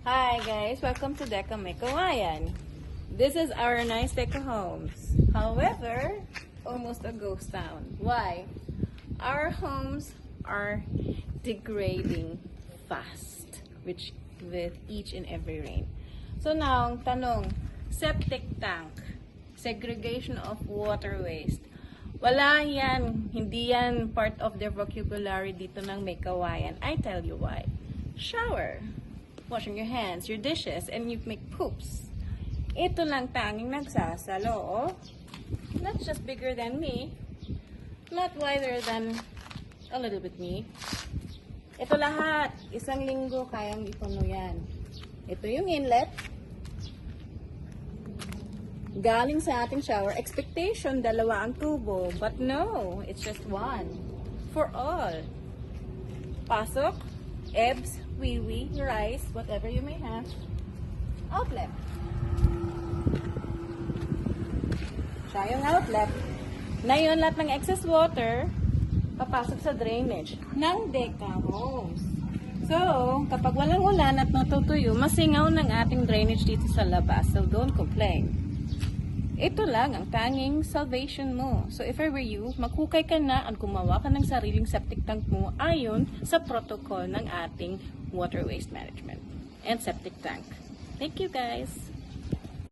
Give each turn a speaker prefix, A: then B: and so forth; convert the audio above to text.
A: Hi guys, welcome to Deca May Kawayan. This is our nice Deca homes. However, almost a ghost town. Why? Our homes are degrading fast with each and every rain. So now, ang tanong, septic tank, segregation of water waste. Wala yan, hindi yan part of their vocabulary dito ng May Kawayan. I tell you why. Shower. Washing your hands, your dishes, and you make poops. Ito lang tanging nagsasalo, oh. Not just bigger than me, not wider than a little bit me. Ito lahat, isang linggo kayang ipuno yan. Ito yung inlet. Galing sa ating shower, expectation, dalawa ang tubo. But no, it's just one. For all. Pasok, ebbs, wee-wee, rice, whatever you may have. Outlet. Siya yung outlet. Na yun, lahat ng excess water, papasok sa drainage ng Deca homes. So, kapag walang ulan at natutuyo, masingaw ng ating drainage dito sa labas. So, don't complain. Ito lang ang tanging salvation mo. So, if I were you, maghukay ka na at gumawa ka ng sariling septic tank mo ayon sa protocol ng ating water waste management and septic tank. Thank you guys!